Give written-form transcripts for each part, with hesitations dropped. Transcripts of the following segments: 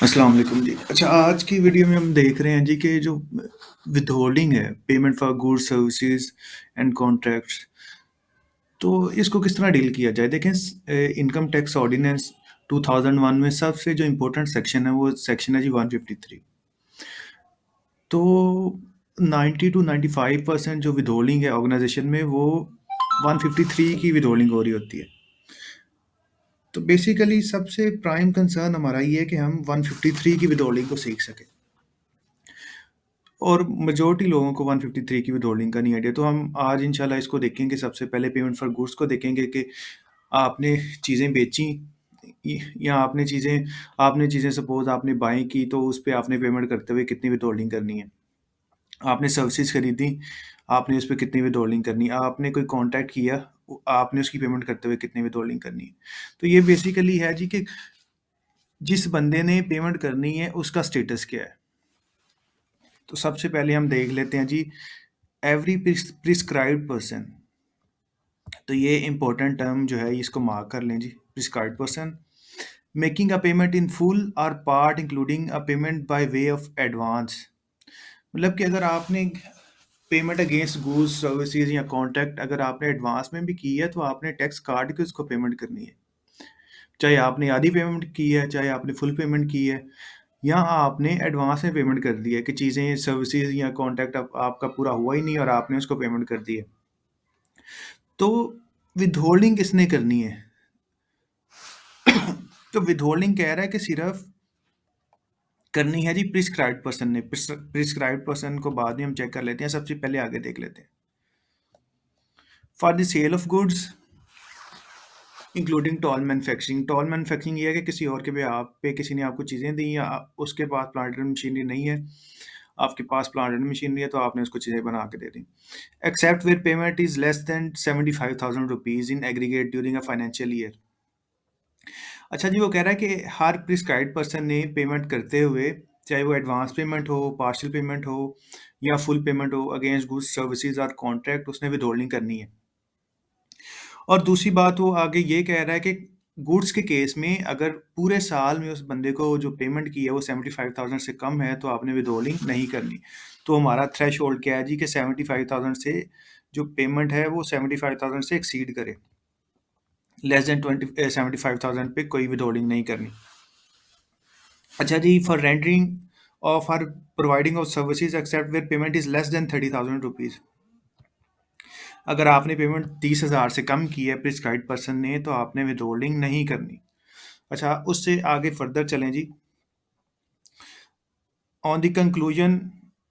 अस्सलाम वालेकुम जी। अच्छा, आज की वीडियो में हम देख रहे हैं जी कि जो विथहोल्डिंग है, payment for goods, services and contracts, तो इसको किस तरह डील किया जाए? देखें इनकम टैक्स ऑर्डिनेंस 2001 में सबसे जो इम्पोर्टेंट सेक्शन है, वो सेक्शन है जी 153। तो 90 टू 95% जो विथहोल्डिंग है ऑर्गेनाइज़ेशन में, वो 153 की विथहोल्डिंग हो रही होती है। तो बेसिकली सबसे प्राइम कंसर्न हमारा ये है कि हम 153 की विथहोल्डिंग को सीख सकें। और मेजॉरिटी लोगों को 153 की विथहोल्डिंग का नहीं आइडिया, तो हम आज इंशाल्लाह इसको देखेंगे। सबसे पहले पेमेंट फॉर गुड्स को देखेंगे कि आपने चीज़ें बेची या आपने चीज़ें सपोज आपने बाई की, तो उस पे आपने पेमेंट करते हुए कितनी विथहोल्डिंग करनी है। आपने सर्विसेज खरीदी, आपने उस पे कितनी विथहोल्डिंग करनी है। आपने कोई कॉन्ट्रैक्ट किया, आपने उसकी पेमेंट करते हुए कितनी विथहोल्डिंग करनी है। तो ये बेसिकली है जी कि जिस बंदे ने पेमेंट करनी है उसका स्टेटस क्या है। तो सबसे पहले हम देख लेते हैं जी, एवरी प्रिस्क्राइब्ड पर्सन। तो ये इंपॉर्टेंट टर्म जो है इसको मार्क कर लें जी। Prescribed person making a payment in full और part including a payment by way of advance. मतलब कि अगर आपने पेमेंट अगेंस्ट गुड्स सर्विसेज या कॉन्ट्रैक्ट अगर आपने एडवांस में भी की है, तो आपने टैक्स काट के उसको पेमेंट करनी है। चाहे आपने आधी पेमेंट की है, चाहे आपने फुल पेमेंट की है, या आपने एडवांस में पेमेंट कर दी है कि चीज़ें सर्विसेज या कॉन्ट्रैक्ट आपका पूरा हुआ ही नहीं और आपने उसको पेमेंट कर दी है। तो विथहोल्डिंग किसने करनी है? तो विथहोल्डिंग कह रहा है कि सिर्फ करनी है जी प्रिस्क्राइब्ड पर्सन ने। प्रिस्क्राइब्ड पर्सन को बाद में हम चेक कर लेते हैं, सबसे पहले आगे देख लेते हैं। For the sale of goods including toll manufacturing. Toll manufacturing ये है कि किसी और के आप पे किसी ने आपको चीज़ें दी या उसके पास प्लांट एंड मशीनरी नहीं है, आपके पास प्लांट एंड मशीनरी है, तो आपने उसको चीज़ें बना के दे दी। Except where payment is less than 75,000 rupees in aggregate during a financial year. अच्छा जी, वो कह रहा है कि हर प्रिस्क्राइब्ड पर्सन ने पेमेंट करते हुए, चाहे वो एडवांस पेमेंट हो, पार्शियल पेमेंट हो या फुल पेमेंट हो, अगेंस्ट गुड्स सर्विसेज और कॉन्ट्रैक्ट, उसने विथहोल्डिंग करनी है। और दूसरी बात वो आगे ये कह रहा है कि गुड्स के केस में अगर पूरे साल में उस बंदे को जो पेमेंट की है वो 75,000 से कम है, तो आपने विथहोल्डिंग नहीं करनी। तो हमारा थ्रेशोल्ड क्या है जी कि 75,000 से जो पेमेंट है वो 75,000 से एक्सीड करे। लेस देन 75,000 पे कोई विथहोल्डिंग नहीं करनी। अच्छा जी, फॉर रेंडरिंग और for providing of services except where payment is less than 30,000 rupees. अगर आपने पेमेंट 30,000 से कम की है प्रिस्क्राइब्ड पर्सन ने, तो आपने विथहोल्डिंग नहीं करनी। अच्छा, उससे आगे फर्दर चलें जी। On the conclusion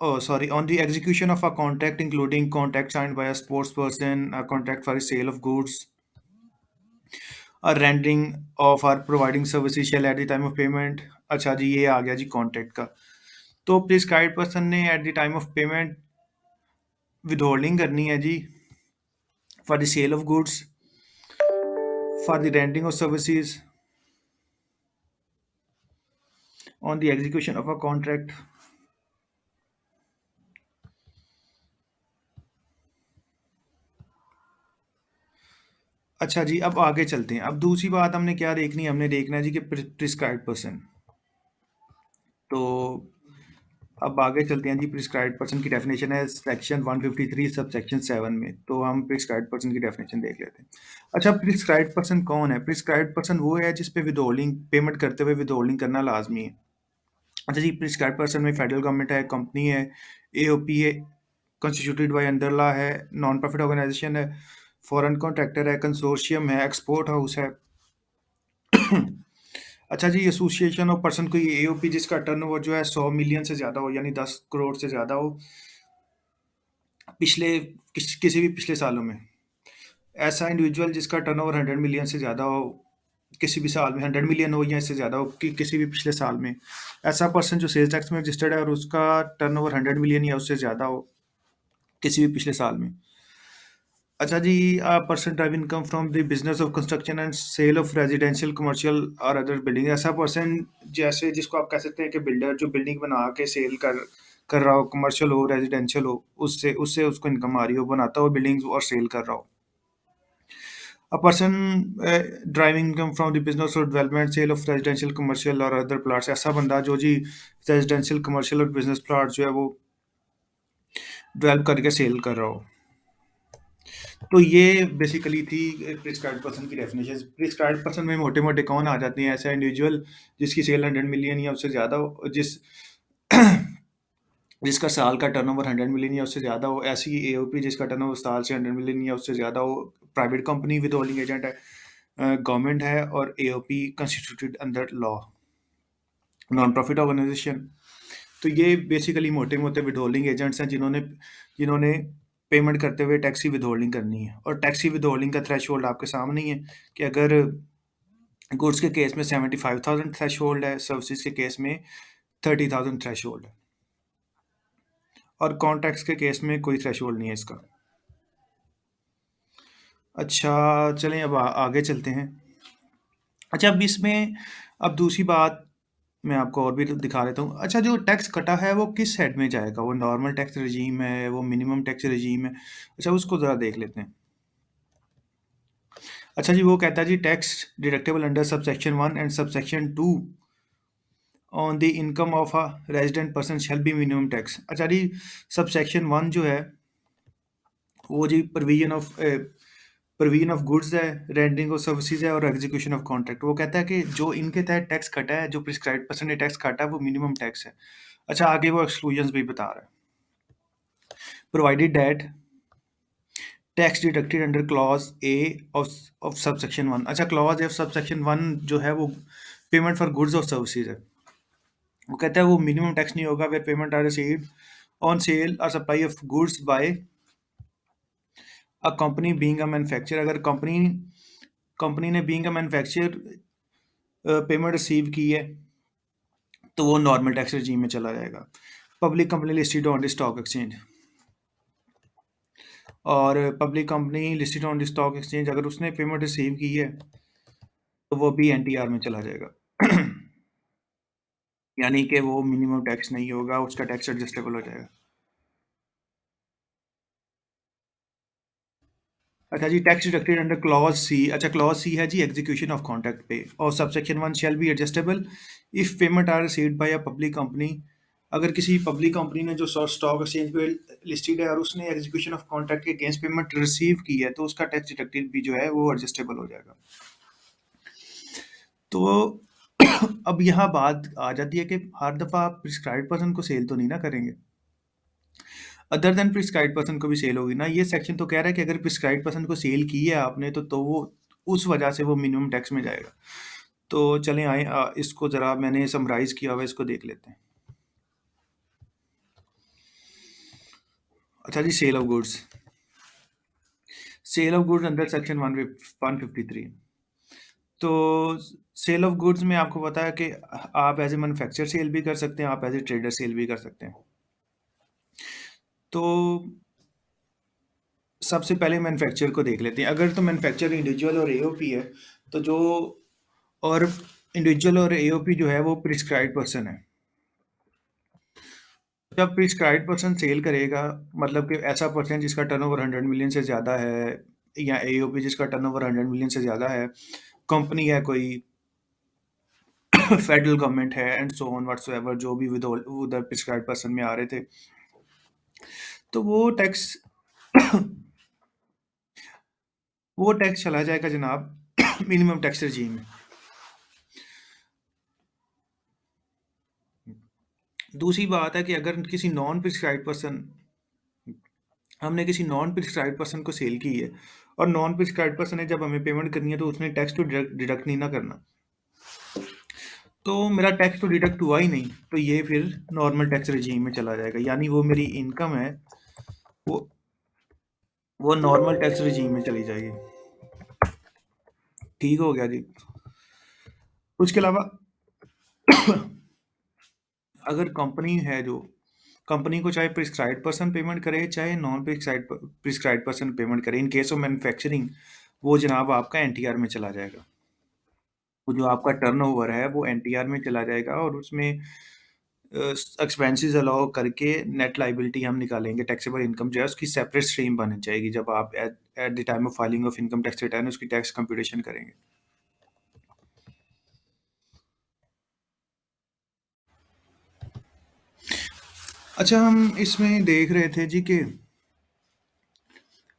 on the execution of a contract including contract signed by a sports person, a contract for the sale of goods, a rendering of or providing services shall at the time of payment। अच्छा जी, ये आ गया जी contract का। तो prescribed person ने at the time of payment withholding करनी है जी for the sale of goods, for the rendering of services, on the execution of a contract. अच्छा जी, अब आगे चलते हैं। अब दूसरी बात हमने क्या देखनी है, हमने देखना है जी कि प्रिस्क्राइब्ड पर्सन। तो अब आगे चलते हैं जी। प्रिस्क्राइब्ड पर्सन की डेफिनेशन है सेक्शन 153 सब सेक्शन 7 में। तो हम प्रिस्क्राइब्ड पर्सन की डेफिनेशन देख लेते हैं। अच्छा, प्रिस्क्राइब्ड पर्सन कौन है? प्रिस्क्राइब्ड पर्सन वो है जिस पे विथहोल्डिंग पेमेंट करते हुए विथहोल्डिंग करना लाजमी है। अच्छा जी, प्रिस्क्राइब्ड पर्सन में फेडरल गवर्नमेंट है, कंपनी है, एओपी है, कॉन्स्टिट्यूटेड बाय अंडर लॉ है, नॉन प्रॉफिट ऑर्गेनाइजेशन है, फॉरेन कॉन्ट्रैक्टर है, कंसोर्शियम है, एक्सपोर्ट हाउस है। अच्छा जी, एसोसिएशन ऑफ पर्सन कोई एओपी जिसका टर्नओवर जो है 100 मिलियन से ज़्यादा हो, यानी 10 करोड़ से ज़्यादा हो किसी भी पिछले सालों में। ऐसा इंडिविजुअल जिसका टर्नओवर 100 मिलियन से ज़्यादा हो किसी भी साल में, 100 मिलियन हो या इससे ज़्यादा हो किसी भी पिछले साल में। ऐसा पर्सन जो सेल्स टैक्स में रजिस्टर्ड है और उसका टर्नओवर 100 मिलियन या उससे ज़्यादा हो किसी भी पिछले साल में। अच्छा जी, person drive income from the business of construction and sale of residential commercial और अदर बिल्डिंग। ऐसा पर्सन जैसे जिसको आप कह सकते हैं कि बिल्डर जो बिल्डिंग बना के सेल कर रहा हो, कमर्शियल हो, रेजिडेंशियल हो, उससे उससे उसको इनकम आ रही हो, बनाता हो बिल्डिंग्स और सेल कर रहा हो। A person driving income from the business or development sale of residential commercial or other plots, ऐसा बंदा जो जी रेजिडेंशियल कमर्शियल और बिजनेस प्लॉट जो है वो डेवलप करके सेल कर रहा हो। तो ये बेसिकली थी प्रिस्क्राइब्ड पर्सन की डेफिनेशन। प्रिस्क्राइब्ड पर्सन में मोटे मोटे कौन आ जाते हैं? ऐसा इंडिविजुअल जिसकी सेल 100 मिलियन या उससे ज़्यादा हो, जिसका साल का टर्नओवर 100 मिलियन या उससे ज़्यादा हो। ऐसी एओपी जिसका टर्नओवर साल से 100 मिलियन या उससे ज़्यादा हो। Private company withholding agent है, गवर्नमेंट है, और AOP constituted under law, non profit organisation. तो ये बेसिकली मोटे मोटे विद होल्डिंग एजेंट्स हैं जिन्होंने जिन्होंने पेमेंट करते हुए टैक्स की विद होल्डिंग करनी है। और टैक्स की विद होल्डिंग का थ्रेश होल्ड आपके सामने ही है कि अगर गुड्स के केस में 75,000 थ्रेश होल्ड है, सर्विसेज के केस में 30,000 थ्रेश होल्ड है, और कॉन्ट्रैक्ट्स के केस में कोई थ्रेश होल्ड नहीं है इसका। अच्छा, चलें अब आगे चलते हैं। अच्छा, अब इसमें अब दूसरी बात मैं आपको और भी दिखा देता हूँ। अच्छा, जो टैक्स कटा है वो किस हेड में जाएगा? वो नॉर्मल टैक्स रजीम है, वो मिनिमम टैक्स रजीम है? अच्छा, उसको ज़रा देख लेते हैं। अच्छा जी, वो कहता है जी tax deductible under subsection 1 and subsection 2 on the income of a resident person shall be minimum tax. अच्छा जी, सबसेक्शन 1 जो है वो जी प्रोविजन ऑफ गुड्स है, रेंडिंग ऑफ सर्विसेज है, और एग्जीक्यूशन ऑफ कॉन्ट्रैक्ट। वो कहता है कि जो इनके तहत टैक्स कटा है, जो प्रिस्क्राइब्ड पर्सन ने टैक्स काटा है, वो मिनिमम टैक्स है। अच्छा, आगे वो एक्सक्लूजन्स भी बता रहा है। Provided that tax deducted under clause A of subsection 1। अच्छा, क्लॉज ए ऑफ सबसेक्शन 1 जो है वो पेमेंट फॉर गुड्स और सर्विसेज है। वो कहता है वो मिनिमम टैक्स नहीं होगा where payment are received on sale और supply of goods by a company being a manufacturer. अगर कंपनी ने being a manufacturer payment receive की है तो वो नॉर्मल टैक्स रजीम में चला जाएगा। Public company listed on the stock exchange, और public company listed on the stock exchange अगर उसने पेमेंट रिसीव की है तो वो भी एनटीआर में चला जाएगा। यानी कि वो मिनिमम टैक्स नहीं होगा, उसका टैक्स एडजस्टेबल हो जाएगा। अच्छा जी, tax deducted under clause C. अच्छा, क्लॉज सी है जी एग्जीक्यूशन ऑफ कॉन्ट्रैक्ट पे, और subsection 1 shall be adjustable if payment are received by a public company. अगर किसी पब्लिक कंपनी ने जो स्टॉक एक्सचेंज पे लिस्टेड है और उसने एग्जीक्यूशन ऑफ कॉन्ट्रैक्ट के अगेंस्ट पेमेंट रिसीव की है तो उसका टैक्स डिडक्टेड भी जो है वो एडजस्टेबल हो जाएगा। तो अब यहाँ बात आ जाती है कि हर दफ़ा आप प्रिस्क्राइब्ड पर्सन को सेल तो नहीं ना करेंगे, अदर देन प्रिस्क्राइब्ड पर्सन को भी सेल होगी ना। ये सेक्शन तो कह रहा है कि अगर प्रिस्क्राइब्ड पर्सन को सेल की है आपने तो वो उस वजह से वो मिनिमम टैक्स में जाएगा। तो चलें आए इसको ज़रा मैंने समराइज़ किया हुआ है, इसको देख लेते हैं। अच्छा जी, sale of goods. Sale of goods under section 153। तो सेल ऑफ गुड्स में आपको पता है कि आप एज ए मैन्युफैक्चरर सेल भी कर सकते हैं, आप एज ए ट्रेडर सेल भी कर सकते हैं। तो सबसे पहले मैन्युफैक्चरर को देख लेते हैं। अगर तो मैन्युफैक्चरर इंडिविजुअल और एओपी है तो जो और इंडिविजुअल और एओपी जो है वो प्रिस्क्राइब्ड पर्सन है। जब प्रिस्क्राइब्ड पर्सन सेल करेगा मतलब कि ऐसा पर्सन जिसका टर्नओवर 100 मिलियन से ज़्यादा है, या एओपी जिसका टर्नओवर 100 मिलियन से ज़्यादा है, कंपनी है कोई, फेडरल गवर्नमेंट है, एंड सो ऑन व्हाट्सोएवर, जो भी विद उधर प्रिस्क्राइब्ड पर्सन में आ रहे थे, तो वो टैक्स चला जाएगा जनाब मिनिमम टैक्स रजीम में। दूसरी बात है कि अगर किसी नॉन प्रिस्क्राइब्ड पर्सन हमने किसी नॉन प्रिस्क्राइब्ड पर्सन को सेल की है और नॉन प्रिस्क्राइब्ड पर्सन ने जब हमें पेमेंट करनी है तो उसने टैक्स तो डिडक्ट नहीं ना करना, तो मेरा टैक्स तो डिडक्ट हुआ ही नहीं, तो ये फिर नॉर्मल टैक्स रजीम में चला जाएगा। यानी वो मेरी इनकम है वो वो नॉर्मल टैक्स रजीम में चली जाएगी। ठीक हो गया जी। उसके अलावा अगर कंपनी है जो कंपनी को चाहे प्रिस्क्राइब्ड पर्सन पेमेंट करे चाहे नॉन प्रिस्क्राइब्ड पर्सन पेमेंट करे, इन केस ऑफ मैन्युफैक्चरिंग वो जनाब आपका एनटीआर में चला जाएगा। वो जो आपका टर्नओवर है वो एनटीआर में चला जाएगा, और उसमें एक्सपेंसेस अलाउ करके नेट लायबिलिटी हम निकालेंगे, टैक्सेबल इनकम जो है उसकी सेपरेट स्ट्रीम बन जाएगी जब आप at at the time of filing of income tax return उसकी टैक्स कंप्यूटेशन करेंगे। अच्छा, हम इसमें देख रहे थे जी कि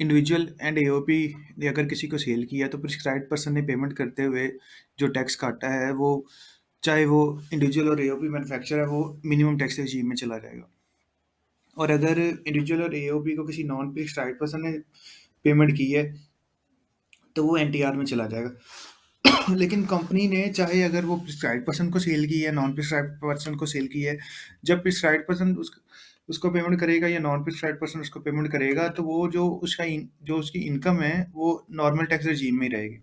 इंडिविजुअल एंड एओपी ने अगर किसी को सेल किया तो प्रिस्क्राइब्ड पर्सन ने पेमेंट करते हुए जो टैक्स काटा है वो, चाहे वो इंडिविजुअल और एओपी मैन्युफैक्चरर है, वो मिनिमम टैक्स रेजीम में चला जाएगा। और अगर इंडिविजुअल और एओपी को किसी नॉन प्रिस्क्राइब्ड पर्सन ने पेमेंट की है तो वो एनटीआर में चला जाएगा। लेकिन कंपनी ने चाहे अगर वो प्रिस्क्राइब्ड पर्सन को सेल की है, नॉन प्रिस्क्राइब्ड पर्सन को सेल की है, जब प्रिस्क्राइब्ड पर्सन उसको पेमेंट करेगा या नॉन प्रिस्क्राइब्ड पर्सन उसको पेमेंट करेगा तो वो जो उसकी इनकम है वो नॉर्मल टैक्स रेजीम में ही रहेगी।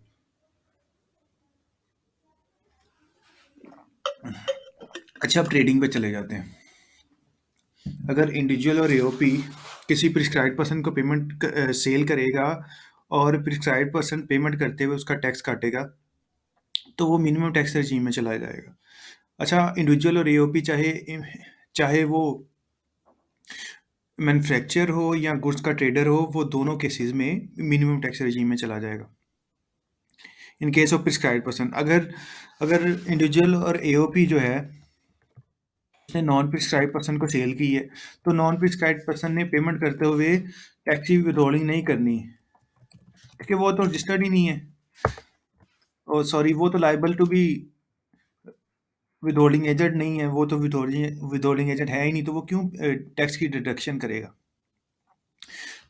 अच्छा, अब ट्रेडिंग पे चले जाते हैं। अगर इंडिविजुअल और एओपी किसी प्रिस्क्राइब्ड पर्सन को सेल करेगा और प्रिस्क्राइब्ड पर्सन पेमेंट करते हुए उसका टैक्स काटेगा तो वो मिनिमम टैक्स रेजीम में चला जाएगा। अच्छा, इंडिविजुअल और एओपी चाहे चाहे वो मैन्युफैक्चरर हो या गुड्स का ट्रेडर हो, वो दोनों केसेस में मिनिमम टैक्स रेजीम में चला जाएगा। In case of prescribed person, अगर अगर इंडिविजुअल और एओपी जो है उसने नॉन प्रिस्क्राइब्ड पर्सन को सेल की है तो नॉन प्रिस्क्राइब्ड पर्सन ने पेमेंट करते हुए टैक्स की विथहोल्डिंग नहीं करनी है, क्योंकि वो तो रजिस्टर्ड ही नहीं है। और सॉरी, वो तो लाइबल टू बी विथहोल्डिंग एजेंट नहीं है, वो तो विथहोल्डिंग एजेंट है ही नहीं, तो वो क्यों टैक्स की डिडक्शन करेगा।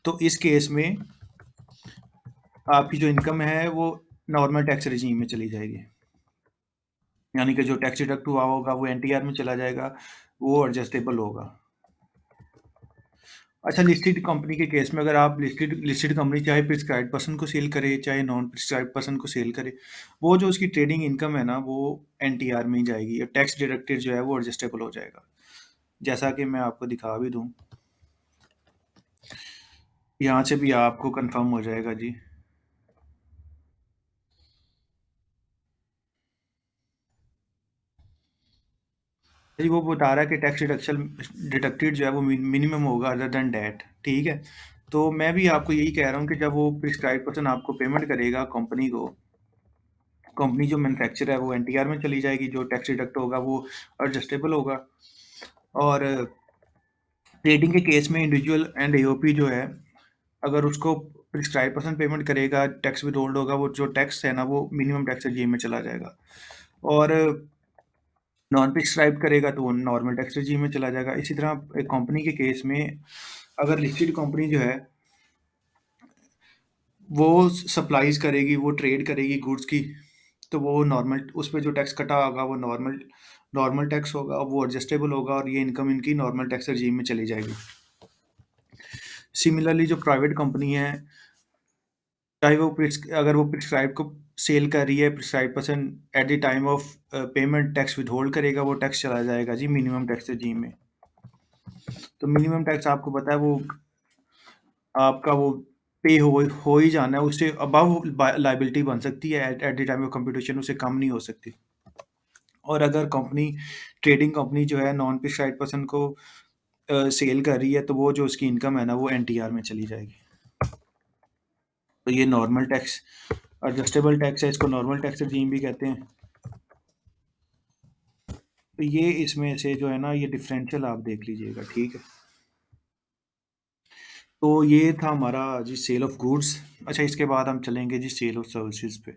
तो इस केस में आपकी जो इनकम है वो नॉर्मल टैक्स रेजीम में चली जाएगी, यानी कि जो टैक्स डिडक्ट हुआ होगा वो एनटीआर में चला जाएगा, वो एडजस्टेबल होगा। अच्छा, लिस्टेड कंपनी के केस में अगर आप लिस्टेड लिस्टेड कंपनी चाहे प्रिस्क्राइब्ड पर्सन को सेल करे चाहे नॉन प्रिस्क्राइब्ड पर्सन को सेल करे, वो जो उसकी ट्रेडिंग इनकम है ना वो एनटीआर में ही जाएगी और टैक्स डिडक्टेड जो है वो एडजस्टेबल हो जाएगा, जैसा कि मैं आपको दिखा भी दूं। यहाँ से भी आपको कंफर्म हो जाएगा जी। जी, वो बता रहा है कि टैक्स डिडक्शन डिडक्टेड जो है वो मिनिमम होगा अदर देन डैट, ठीक है। तो मैं भी आपको यही कह रहा हूँ कि जब वो प्रिस्क्राइब पर्सन आपको पेमेंट करेगा कंपनी को, कंपनी जो मैन्युफैक्चर है वो एनटीआर में चली जाएगी, जो टैक्स डिडक्ट होगा वो एडजस्टेबल होगा। और ट्रेडिंग के केस में इंडिविजुअल एंड एओपी जो है, अगर उसको प्रिस्क्राइब पर्सन पेमेंट करेगा टैक्स विद होल्ड होगा, वो जो टैक्स है ना वो मिनिमम टैक्स रेजीम में चला जाएगा। और नॉन प्रिस्क्राइब करेगा तो वो नॉर्मल टैक्स रेजीम में चला जाएगा। इसी तरह एक कंपनी के केस में अगर लिस्टेड कंपनी जो है वो सप्लाईज करेगी, वो ट्रेड करेगी गुड्स की, तो वो नॉर्मल उस पे जो टैक्स कटा होगा वो नॉर्मल नॉर्मल टैक्स होगा, वो एडजस्टेबल होगा और ये इनकम इनकी नॉर्मल टैक्स रेजीम में चली जाएगी। सिमिलरली जो प्राइवेट कंपनी है, चाहे वो अगर वो प्रिस्क्राइब को सेल कर रही है, prescribe person at the time of payment tax with hold करेगा, वो टैक्स चला जाएगा जी मिनिमम टैक्स रेजीम में। तो मिनिमम टैक्स आपको पता है वो आपका वो पे हो ही जाना है, उससे अबव लाइबिलिटी बन सकती है eight the time of computation, उससे कम नहीं हो सकती। और अगर कंपनी ट्रेडिंग कंपनी जो है नॉन प्रिस्क्राइब पर्सन को सेल कर रही है तो वो जो उसकी इनकम है ना वो एनटीआर में चली जाएगी। तो ये नॉर्मल टैक्स, एडजस्टेबल टैक्स है, इसको नॉर्मल टैक्स रेजीम भी कहते हैं। तो ये इसमें से जो है ना ये डिफरेंशियल आप देख लीजिएगा, ठीक है। तो ये था हमारा जी सेल ऑफ गुड्स। अच्छा, इसके बाद हम चलेंगे जी सेल ऑफ सर्विसेज पे।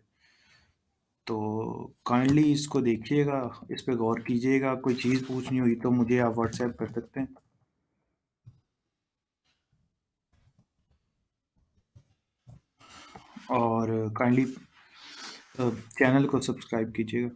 तो काइंडली इसको देखिएगा, इस पे गौर कीजिएगा, कोई चीज़ पूछनी हुई तो मुझे आप व्हाट्सएप कर सकते हैं। और काइंडली चैनल को सब्सक्राइब कीजिएगा।